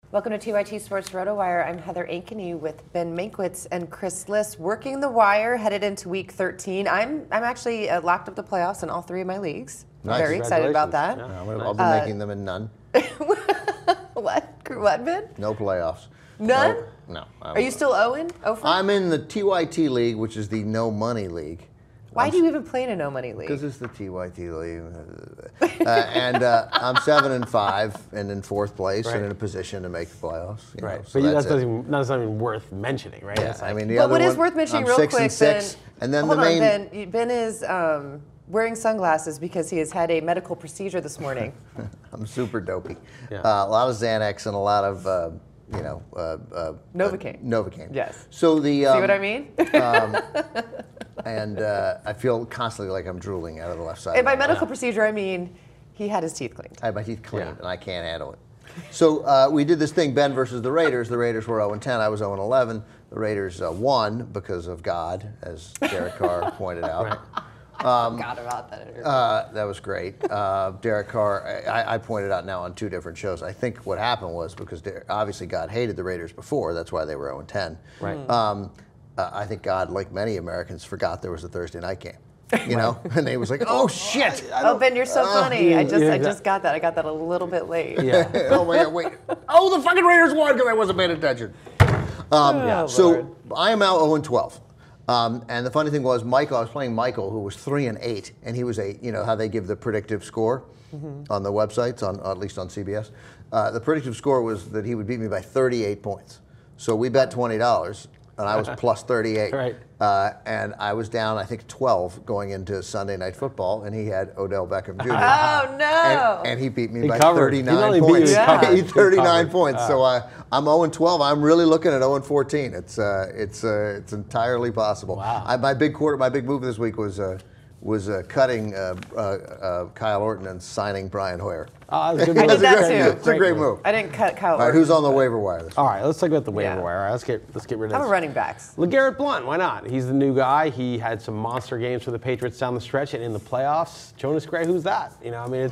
Welcome to TYT Sports RotoWire. I'm Heather Ankeny with Ben Mankewiecz and Chris Liss, working the wire, headed into Week 13. I'm actually locked up the playoffs in all 3 of my leagues. Nice. Very excited about that. Yeah, I'll be making them in none. What, Ben? No playoffs. None? No. Are you still 0-0? I'm in the TYT league, which is the no money league. Why do you even play in a no money league? Because it's the TYT league. And I'm 7-5 and in 4th place and in a position to make the playoffs. Right. So that's not even worth mentioning, right? Yeah. I mean, the but other what is one, worth mentioning I'm real 6 quick, and 6. Ben, And then hold the main. on, Ben is wearing sunglasses because he has had a medical procedure this morning. I'm super dopey. Yeah. A lot of Xanax and a lot of, Novocaine. Novocaine. Yes. So the. See what I mean? And I feel constantly like I'm drooling out of the left side. And by medical procedure, I mean he had his teeth cleaned. I had my teeth cleaned, and I can't handle it. So we did this thing, Ben versus the Raiders. The Raiders were 0-10. I was 0-11. The Raiders won because of God, as Derek Carr pointed out. I forgot about that interview. That was great. Derek Carr, I pointed out now on 2 different shows. I think what happened was because obviously God hated the Raiders before. That's why they were 0-10. Right. I think God, like many Americans, forgot there was a Thursday night game. You know, and he was like, "Oh shit!" Oh, Ben, you're so funny. I just got that. I got that a little bit late. Yeah. Oh my God! Wait. Oh, the fucking Raiders won because I wasn't paying attention. So I am now 0-12. And the funny thing was, I was playing Michael, who was 3-8, and he was how they give the predictive score on the websites, at least on CBS. The predictive score was that he would beat me by 38 points. So we bet $20. And I was plus 38. Right. And I was down, I think, 12 going into Sunday Night Football, and he had Odell Beckham Jr. Oh, no. And he beat me by covered. 39 points. He 39 points. So I'm 0-12. I'm really looking at 0-14. It's entirely possible. Wow. My big move this week was cutting Kyle Orton and signing Brian Hoyer. Oh, that's a good I move. did that too. It's a great move. I didn't cut Kyle. All right, who's on the waiver wire this week? All right, let's talk about the waiver Yeah. wire. All right, let's get rid of How this. about running backs? LaGarrette Blount, why not? He's the new guy. He had some monster games for the Patriots down the stretch and in the playoffs. Jonas Gray, who's that? You know, I mean,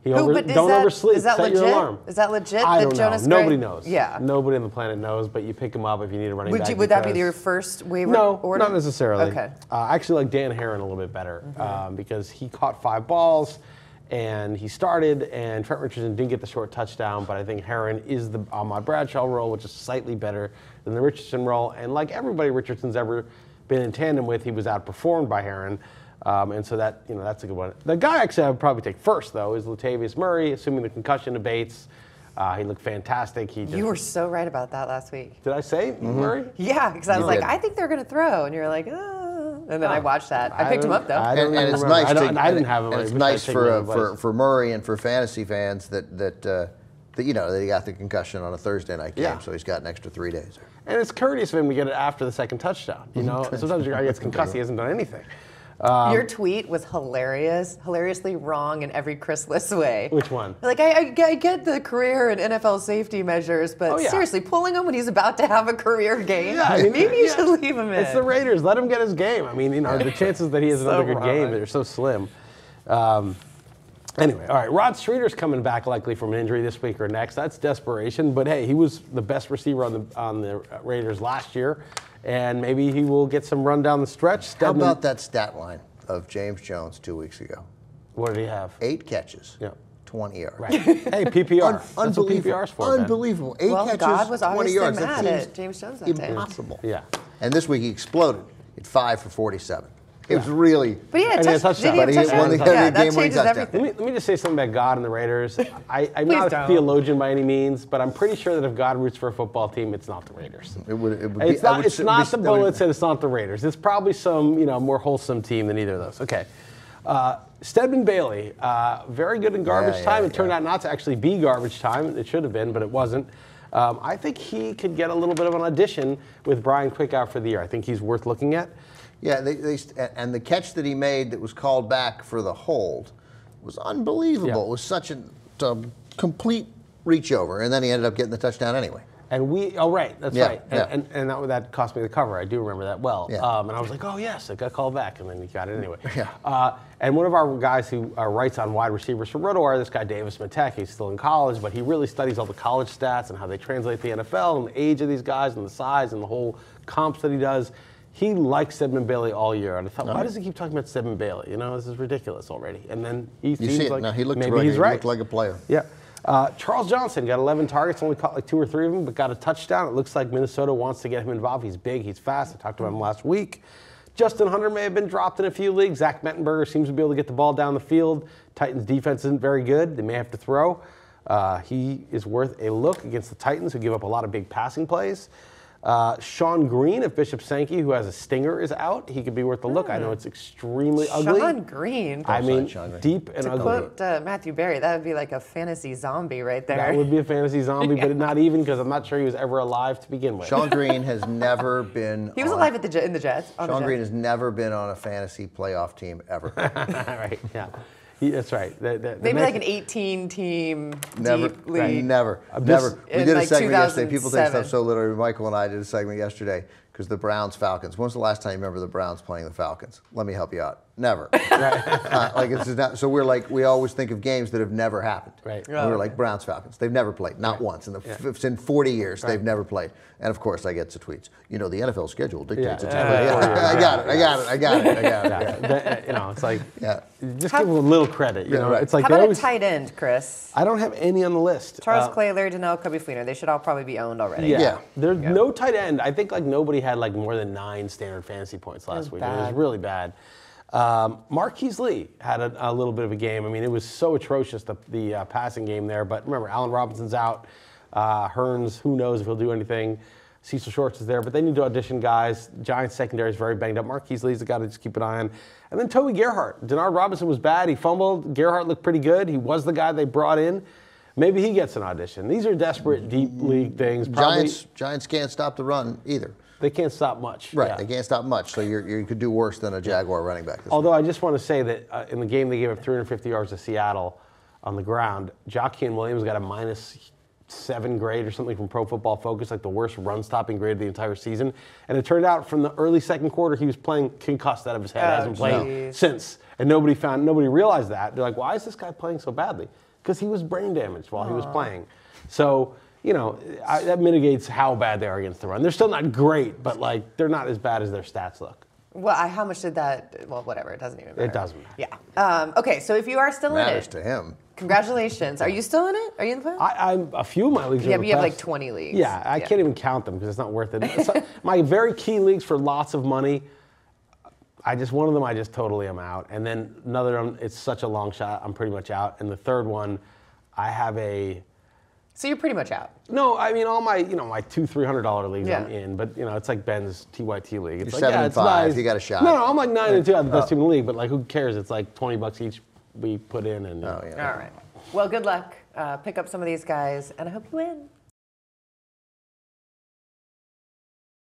don't oversleep. Is that Set legit? your alarm. Is that legit? I that don't Jonas know. Gray? Nobody knows. Yeah. Nobody on the planet knows, but you pick him up if you need a running back. Would that be your first waiver order? Not necessarily. Okay. I actually like Dan Herron a little bit better because he caught 5 balls and he started, and Trent Richardson didn't get the short touchdown, but I think Herron is the Ahmad Bradshaw role, which is slightly better than the Richardson role. And like everybody Richardson's ever been in tandem with, he was outperformed by Herron. And so that's a good one. The guy actually I would probably take first, though, is Latavious Murray, assuming the concussion abates. He looked fantastic. You were so right about that last week. Did I say Murray? Yeah, because I was like, did. I think they're going to throw. And you're like, And then I watched that. I picked him up, though. And it's remember. nice. I didn't have him. And it's nice for Murray and for fantasy fans that he got the concussion on a Thursday night game, so he's got an extra 3 days. And it's courteous of him to get it after the second touchdown. You know, sometimes your guy gets concussed, he hasn't done anything. Your tweet was hilariously wrong in every Chris Liss way. Which one? Like, I get the career and NFL safety measures, but seriously, pulling him when he's about to have a career game, maybe you should leave him in. It's the Raiders. Let him get his game. I mean, the chances that he has another good game are so slim. Anyway, all right, Rod Streeter's coming back likely from an injury this week or next. That's desperation, but hey, he was the best receiver on the Raiders last year, and maybe he will get some run down the stretch. How about that stat line of James Jones 2 weeks ago? What did he have? 8 catches, 20 yards. Right. Hey, PPR. That's what PPR's for, unbelievable. 8 catches, God was 20 yards. mad at James Jones that day. Impossible. Yeah. And this week he exploded at 5 for 47. It was really. But he had a touchdown. But he won the that game-winning changes touchdown. everything. Let me just say something about God and the Raiders. I'm not a theologian by any means, but I'm pretty sure that if God roots for a football team, it's not the Raiders. It's not the Bullets and it's not the Raiders. It's probably some more wholesome team than either of those. Okay. Stedman Bailey, very good in garbage time. It turned out not to actually be garbage time. It should have been, but it wasn't. I think he could get a little bit of an audition with Brian Quick out for the year. I think he's worth looking at. Yeah, and the catch that he made that was called back for the hold was unbelievable. Yeah. It was such a complete reach over, and then he ended up getting the touchdown anyway. And that's right. Yeah. And that cost me the cover. I do remember that well. Yeah. And I was like, oh, yes, I got called back. And then you got it anyway. Yeah. And one of our guys who writes on wide receivers for RotoWire, this guy Davis Matek, he's still in college, but he really studies all the college stats and how they translate to the NFL and the age of these guys and the size and the whole comps that he does. He likes Stedman Bailey all year. And I thought, why does he keep talking about Stedman Bailey? This is ridiculous already. And then he seems like he looked maybe right. he's right. He looked like a player. Yeah. Charles Johnson got 11 targets, only caught like 2 or 3 of them, but got a touchdown. It looks like Minnesota wants to get him involved. He's big, he's fast. I talked about him last week. Justin Hunter may have been dropped in a few leagues. Zach Mettenberger seems to be able to get the ball down the field. Titans' defense isn't very good. They may have to throw. He is worth a look against the Titans, who give up a lot of big passing plays. Sean Green of Bishop Sankey, who has a stinger, is out. He could be worth a look. I know it's extremely ugly. Sean Green. I mean, deep and ugly. To quote Matthew Berry, that would be like a fantasy zombie right there. That would be a fantasy zombie, but not even, because I'm not sure he was ever alive to begin with. Sean Green has never been. He was alive in the Jets. Sean Green has never been on a fantasy playoff team ever. Right. Yeah. That's right. Maybe like an 18-team never, deep league. Never. We did a segment yesterday. People think stuff so literally. Michael and I did a segment yesterday because the Browns Falcons. When was the last time you remember the Browns playing the Falcons? Let me help you out. Never. So we're like, we always think of games that have never happened. Right. And we're like Browns Falcons. They've never played, not once in 40 years. They've never played. And of course, I get the tweets. The NFL schedule dictates it. I got it. It's like, just How, give them a little credit. It's like how about a tight end, Chris? I don't have any on the list. Charles Clay, Larry Donnell, Kobe Fleener. They should all probably be owned already. Yeah. There's no tight end. I think like nobody had like more than 9 standard fantasy points last week. It was really bad. Marquise Lee had a little bit of a game. I mean, it was so atrocious, the passing game there. But remember, Allen Robinson's out. Hearns, who knows if he'll do anything. Cecil Shorts is there, but they need to audition guys. Giants secondary is very banged up. Marquise Lee's the guy to just keep an eye on. And then Toby Gerhart. Denard Robinson was bad. He fumbled. Gerhart looked pretty good. He was the guy they brought in. Maybe he gets an audition. These are desperate, deep league things. Giants can't stop the run either. They can't stop much. Right, they can't stop much, so you could do worse than a Jaguar running back. Although I just want to say that in the game they gave up 350 yards to Seattle on the ground, Joaquin Williams got a -7 grade or something from Pro Football Focus, like the worst run-stopping grade of the entire season. And it turned out from the early second quarter he was playing concussed out of his head. Hasn't played since. And nobody realized that. They're like, why is this guy playing so badly? Because he was brain damaged while he was playing. So, that mitigates how bad they are against the run. They're still not great, but like they're not as bad as their stats look. Well, how much did that? Well, whatever. It doesn't even matter. It doesn't matter. Yeah. Okay, so if you are still in it, matters to him. Congratulations. Are you still in it? Are you in the playoffs? I'm a few of my leagues. Yeah, but you have like 20 leagues. Yeah, I can't even count them because it's not worth it. So, my very key leagues for lots of money. One of them I just totally am out, and then another one, it's such a long shot. I'm pretty much out, and the third one, I have a. So you're pretty much out. No, I mean all my my $200-$300 leagues I'm in, but it's like Ben's TYT league. It's You're like 7-5. nice. You got a shot. No, I'm like 9-2. I'm the best team in the league, but like who cares? It's like $20 each we put in, and All right. Well, good luck. Pick up some of these guys, and I hope you win.